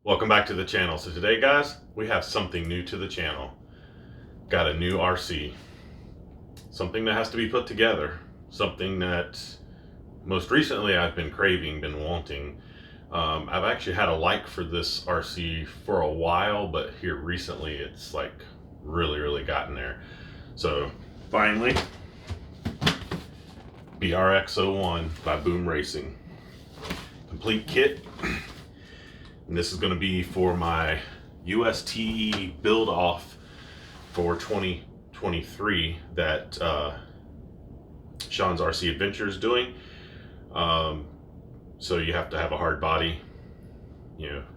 Welcome back to the channel. So today, guys, we have something new to the channel. Got a new RC. Something that has to be put together. Something that most recently I've been craving, been wanting. I've actually had a like for this RC for a while, but here recently it's like really gotten there. So finally, BRX01 by Boom Racing. Complete kit. And this is going to be for my USTE build off for 2023 that Sean's RC Adventure is doing. So you have to have a hard body,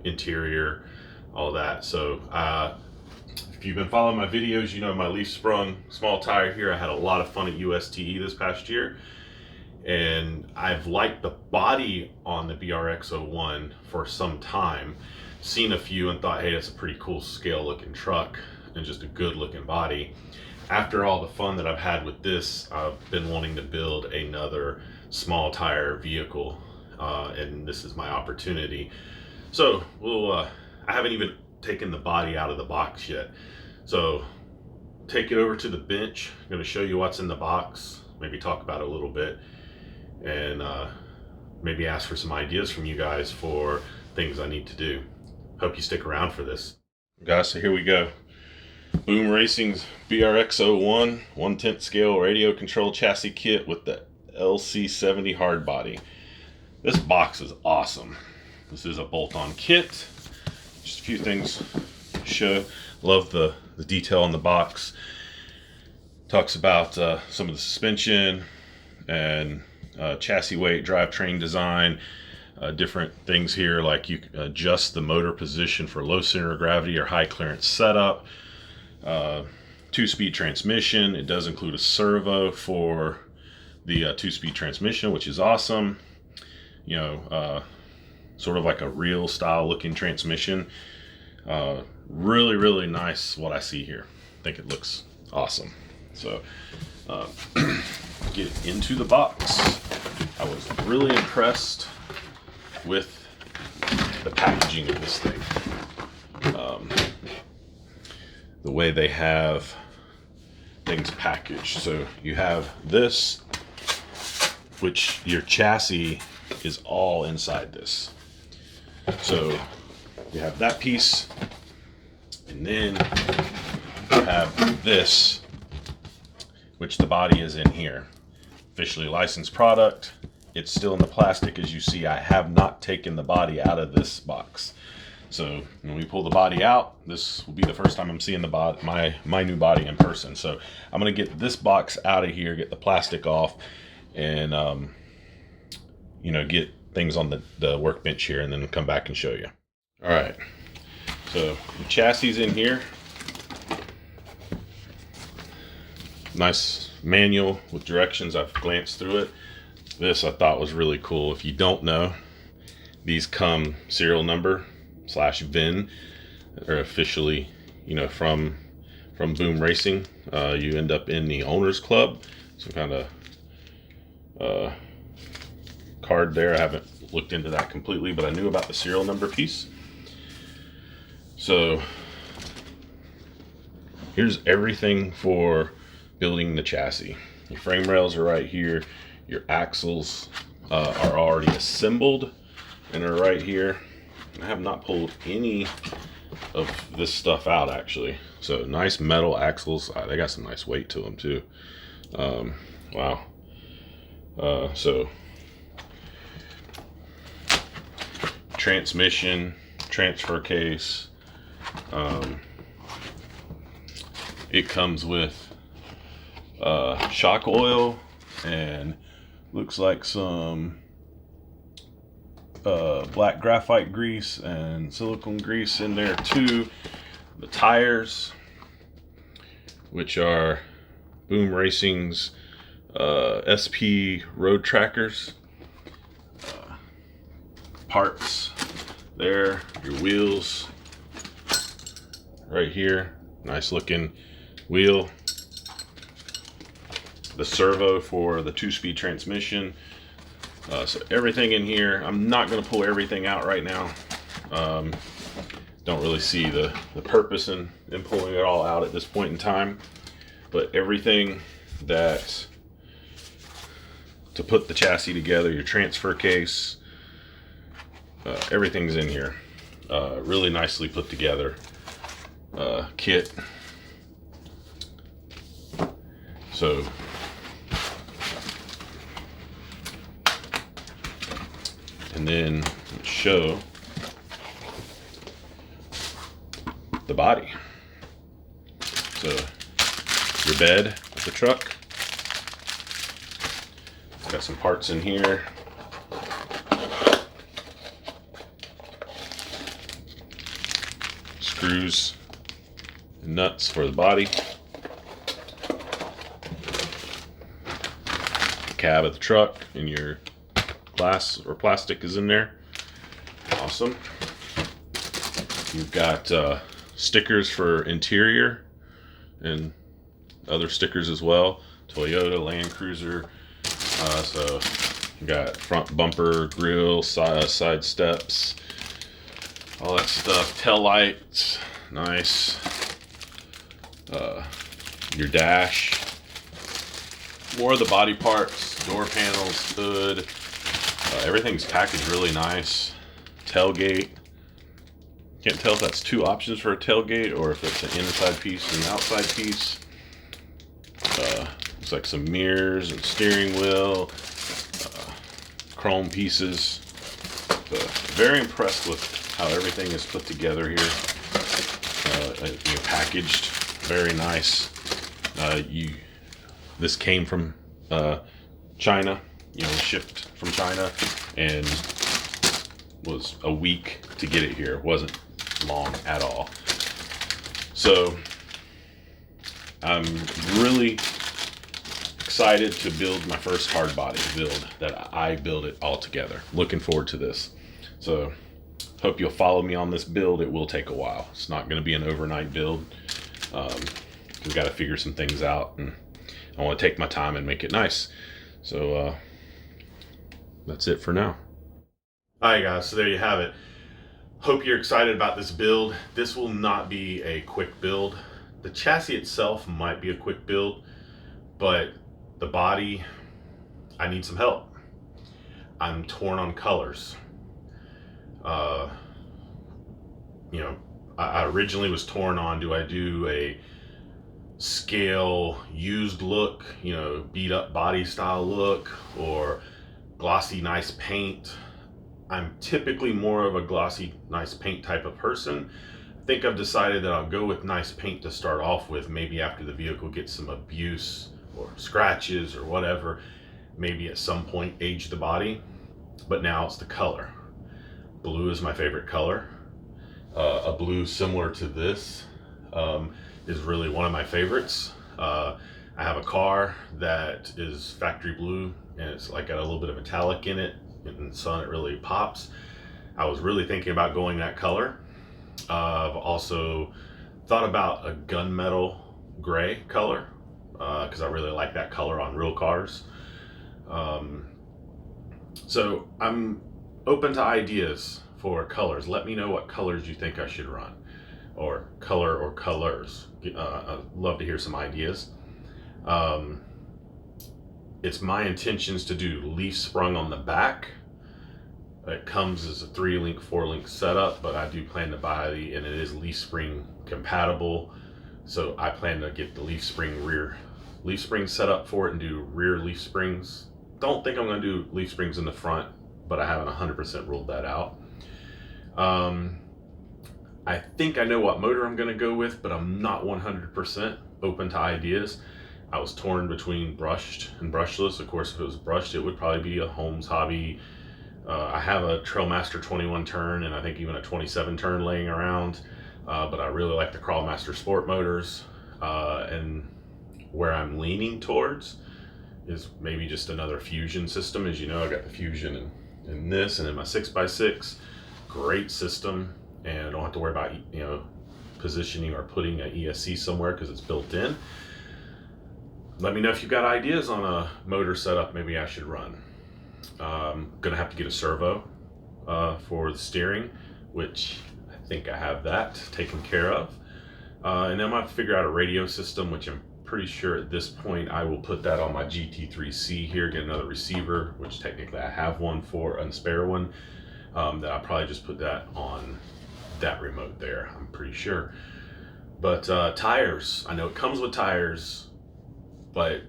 interior, all that. So if you've been following my videos, you know my leaf sprung small tire here. I had a lot of fun at USTE this past year. And I've liked the body on the BRX01 for some time. Seen a few and thought, hey, it's a pretty cool scale looking truck and just a good looking body. After all the fun that I've had with this, I've been wanting to build another small tire vehicle, and this is my opportunity. So I haven't even taken the body out of the box yet. So take it over to the bench. I'm going to show you what's in the box, maybe talk about it a little bit, and maybe ask for some ideas from you guys for things I need to do. Hope you stick around for this. Guys, so here we go. Boom Racing's BRX01 1/10 scale radio control chassis kit with the LC70 hard body. This box is awesome. This is a bolt-on kit. Just a few things to show. Love the detail on the box. Talks about some of the suspension and chassis weight, drivetrain design, different things here, like you can adjust the motor position for low center of gravity or high clearance setup. 2-speed transmission. It does include a servo for the 2-speed transmission, which is awesome. Sort of like a real style looking transmission. Really nice what I see here. I think it looks awesome. So get into the box. I was really impressed with the packaging of this thing. The way they have things packaged. So you have this, which your chassis is all inside this. So you have that piece, and then you have this, which the body is in here. Officially licensed product. It's still in the plastic, as you see. I have not taken the body out of this box. So when we pull the body out, this will be the first time I'm seeing the my new body in person. So I'm gonna get this box out of here, get the plastic off, and get things on the workbench here, and then come back and show you. All right. So the chassis in here. Nice manual with directions. I've glanced through it. This I thought was really cool. If you don't know, these come serial number /VIN. They're officially, from Boom Racing. You end up in the owners club. Some kind of card there. I haven't looked into that completely, but I knew about the serial number piece. So here's everything for building the chassis. Your frame rails are right here. Your axles are already assembled and are right here. I have not pulled any of this stuff out, actually. So nice metal axles. They got some nice weight to them too. Wow. So transmission, transfer case. It comes with shock oil and looks like some black graphite grease and silicone grease in there too. The tires, which are Boom Racing's SP road trackers. Parts there. Your wheels right here. Nice looking wheel. The servo for the 2-speed transmission. So everything in here. I'm not going to pull everything out right now. Don't really see the purpose in pulling it all out at this point in time. But everything that to put the chassis together, your transfer case, everything's in here. Really nicely put together kit. So and then show the body. So your bed of the truck. Got some parts in here. Screws and nuts for the body. The cab of the truck, and your glass or plastic is in there. Awesome. You've got stickers for interior and other stickers as well. Toyota, Land Cruiser. So you got front bumper, grill, side steps, all that stuff. Tail lights, nice. Your dash. More of the body parts, door panels, hood. Everything's packaged really nice. Tailgate. Can't tell if that's two options for a tailgate or if it's an inside piece and an outside piece. Looks like some mirrors and steering wheel, chrome pieces. Very impressed with how everything is put together here. Packaged, very nice. This came from China, shipped from China, and was a week to get it here. It wasn't long at all. So I'm really excited to build my first hard body build, that I build it all together. Looking forward to this. So hope you'll follow me on this build. It will take a while. It's not going to be an overnight build. We've got to figure some things out, and I want to take my time and make it nice. So that's it for now. Alright guys, so there you have it. Hope you're excited about this build. This will not be a quick build. The chassis itself might be a quick build, but the body, I need some help. I'm torn on colors. I originally was torn on, do I do a scale used look, beat up body style look, or glossy nice paint? I'm typically more of a glossy nice paint type of person. I think I've decided that I'll go with nice paint to start off with. Maybe after the vehicle gets some abuse or scratches or whatever, maybe at some point age the body. But now it's the color. Blue is my favorite color. A blue similar to this is really one of my favorites. I have a car that is factory blue, and it's like got a little bit of metallic in it. In the sun it really pops. I was really thinking about going that color. I've also thought about a gunmetal gray color because I really like that color on real cars. So I'm open to ideas for colors. Let me know what colors you think I should run, or color or colors. I'd love to hear some ideas. It's my intentions to do leaf sprung on the back. It comes as a 3-link, 4-link setup, but I do plan to buy and it is leaf spring compatible. So I plan to get the leaf spring set up for it and do rear leaf springs. Don't think I'm going to do leaf springs in the front, but I haven't 100% ruled that out. I think I know what motor I'm going to go with, but I'm not 100% open to ideas. I was torn between brushed and brushless. Of course, if it was brushed, it would probably be a Holmes Hobby. I have a Trailmaster 21 turn and I think even a 27 turn laying around, but I really like the Crawlmaster Sport motors. And where I'm leaning towards is maybe just another Fusion system. As you know, I got the Fusion in this and in my 6x6. Great system, and I don't have to worry about positioning or putting an ESC somewhere because it's built in. Let me know if you've got ideas on a motor setup maybe I should run. I'm gonna have to get a servo for the steering, which I think I have that taken care of. And then I'm going to figure out a radio system, which I'm pretty sure at this point I will put that on my GT3C here, get another receiver, which technically I have one for, a spare one, that I'll probably just put that on that remote there, I'm pretty sure. But tires, I know it comes with tires, but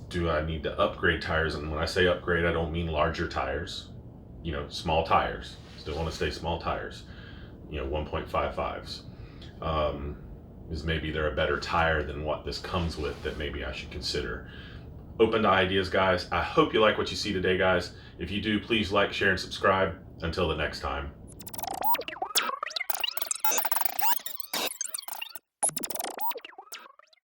do I need to upgrade tires? And when I say upgrade, I don't mean larger tires, you know, small tires. Still want to stay small tires, you know, 1.55s. Is maybe they're a better tire than what this comes with that maybe I should consider. Open to ideas, guys. I hope you like what you see today, guys. If you do, please like, share, and subscribe. Until the next time.